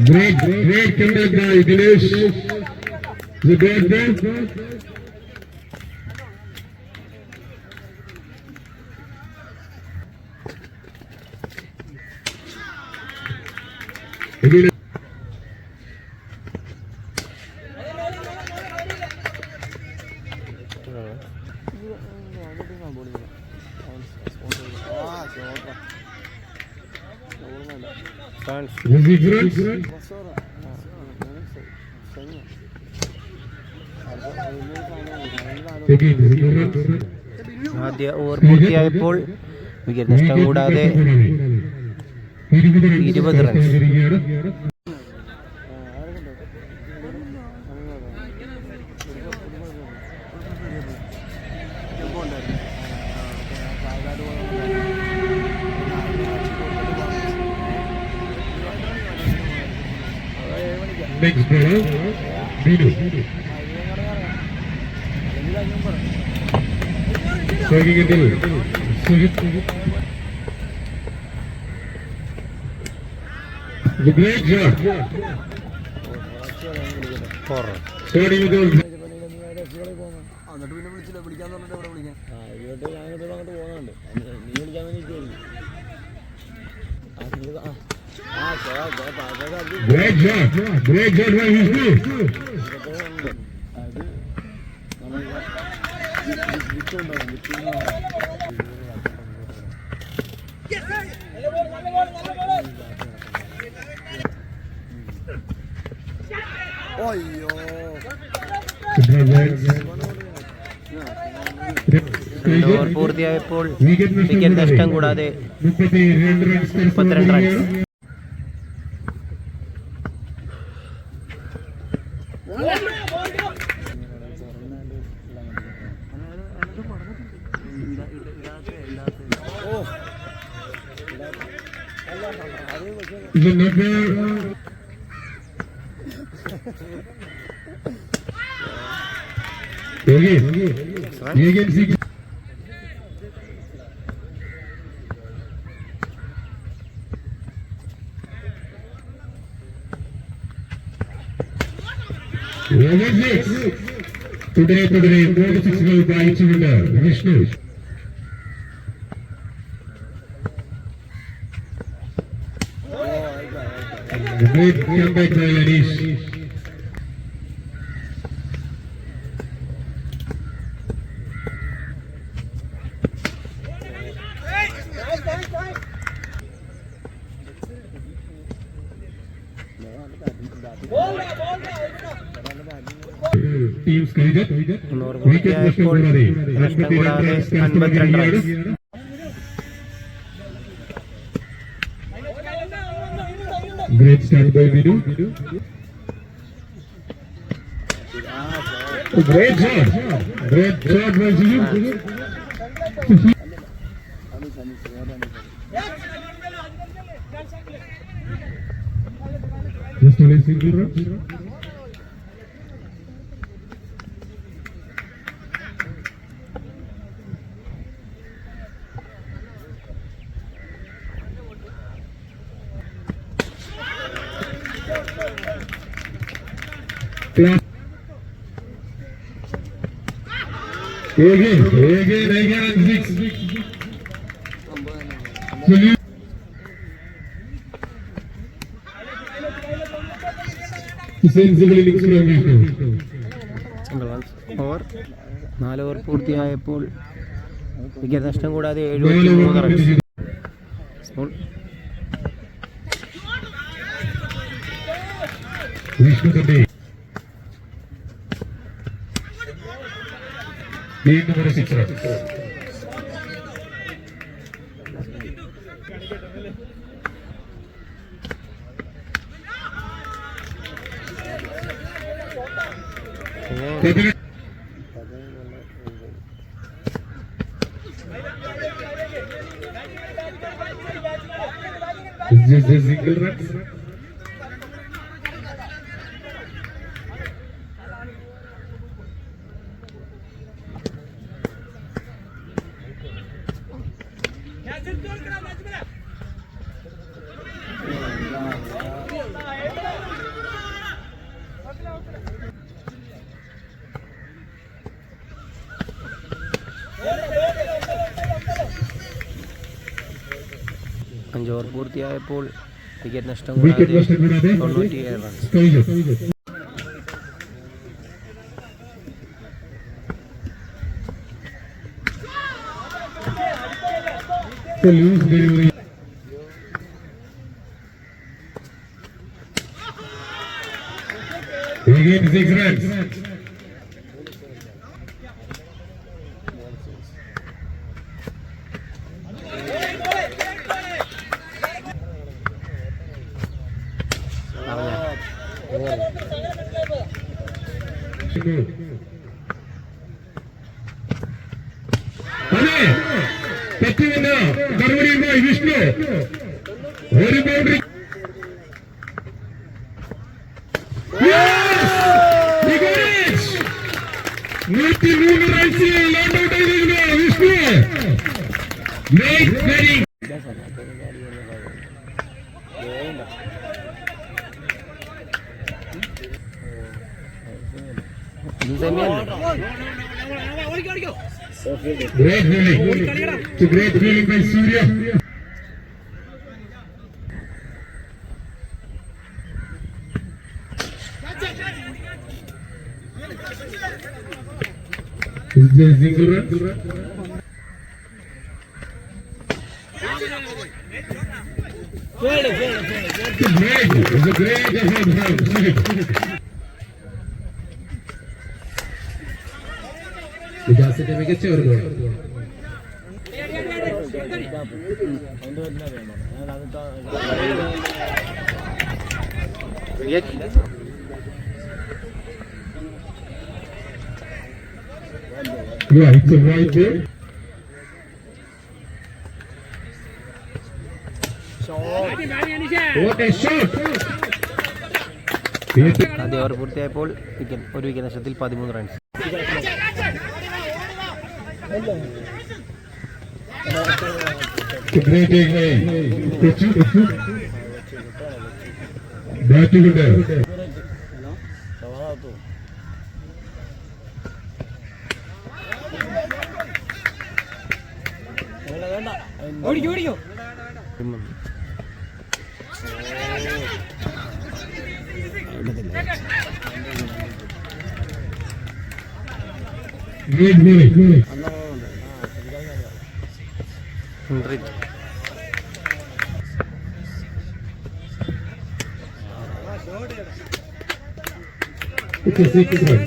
Great comeback by Dinesh. The bad man. Again. ആദ്യ over പൂർത്തിയായപ്പോൾ wicket നഷ്ടം കൂടാതെ 20 runs. Next bowler, Binu. Taking it in. The great shot. Starting with those. Great shot by Vishnu. Over പൂർത്തിയായപ്പോൾ wicket നഷ്ടം കൂടാതെ 32 runs. The number again six. Today 46 കൾ വായിച്ചുകൊണ്ട് Vishnu. Great comeback by Anish. Teams cricket. Wicket നഷ്ടം കൂടാതെ 52 runs. Great start by Binu. Great shot by Zulu. Just only single run. Again, six. Over 4 over പൂർത്തിയായപ്പോൾ wicket നഷ്ടം കൂടാതെ 73 runs. Number 6 runs. Just a single run. 5 over പൂർത്തിയായപ്പോൾ wicket നഷ്ടം wicket കൂടാതെ നഷ്ടം കൂടാതെ 97 റൺസ്. കഴിഞ്ഞു. Loose delivery. Again 6 runs. അതെ തെറ്റുമില്ല, മറുപടിയുമായി വിഷ്ണു. ഒരു ബൗണ്ടറി. 103 റൺസിൽ ലോട്ട് ഔട്ട് ചെയ്തിരിക്കുന്നു Vishnu. Nice batting. Great bowling. It's a great bowling by Surya. Is there a single run? It's a great effort from Sujit. വികാസിന്റെ മികച്ച ഒരു goal. Yeah, it's a right there. What a shot! ആദ്യ over പൂർത്തിയായപ്പോൾ ഒരു wicket നഷ്ടത്തിൽ 13 runs. Great batting there. Great bowling. Hendrik. It's a 6 run.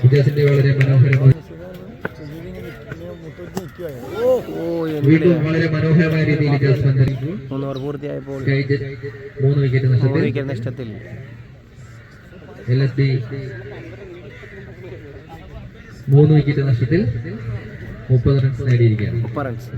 വിജയത്തിന്റെ വളരെ മനോഹരമായ വളരെ മനോഹരമായ രീതിയിൽ 3 ഓവർ പൂർത്തിയായപ്പോൾ 3 വിക്കറ്റ് നഷ്ടത്തിൽ LSD 3 വിക്കറ്റ് നഷ്ടത്തിൽ 30 റൺസ് നേടിയിരിക്കുകയാണ്. 30 റൺസ്.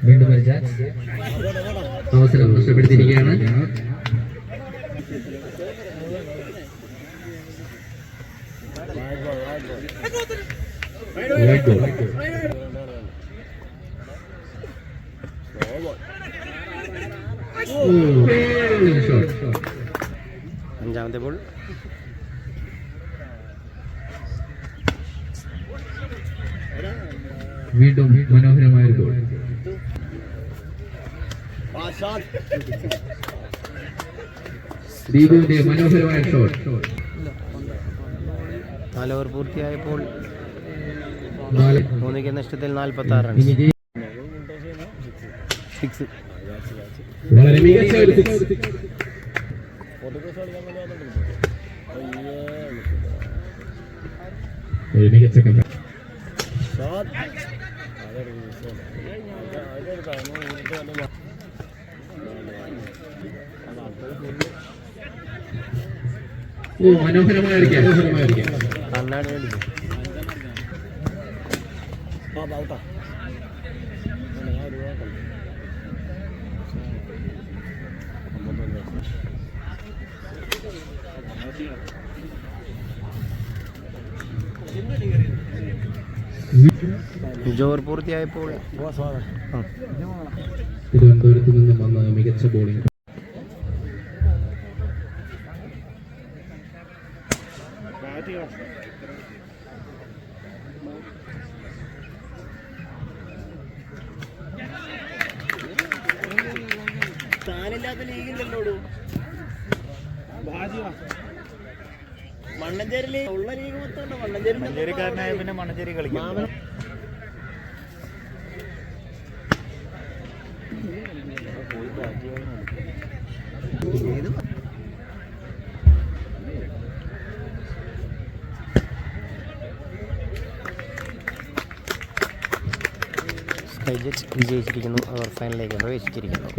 വീണ്ടും അവസരം നഷ്ടപ്പെടുത്തിയിരിക്കുകയാണ്. അഞ്ചാമത്തെ ബോൾ. വീണ്ടും മനോഹരമായ ഒരു ഗോൾ. ദീപുവിന്റെ മനോഹരമായ ഷോട്ട്. 4 ഓവർ പൂർത്തിയായപ്പോൾ 4 3 വിക്കറ്റ് നഷ്ടത്തിൽ 46 റൺസ്. 6. വളരെ മികച്ച ഒരു സിക്സ്. ഒരു മികച്ച കമ്പ. ഓ മനോഹരമായിരിക്കാം. കണ്ണാടി അടിച്ചു. ഓവർ പൂർത്തിയായപ്പോൾ തിരുവനന്തപുരത്ത് നിന്നും വന്ന മികച്ച ബോളിംഗ്. സ്ഥാനില്ലാത്ത ലീഗില്ലല്ലോ. മണ്ണഞ്ചേരി ഉള്ള ലീഗ് മൊത്തം മണ്ണഞ്ചേരിക്കാരനായ പിന്നെ മണ്ണഞ്ചേരി കളിക്കും. സ്കൈജെറ്റ് വിജയിച്ചിരിക്കുന്നു. അവർ ഫൈനലിലേക്ക് പ്രവേശിച്ചിരിക്കുന്നു.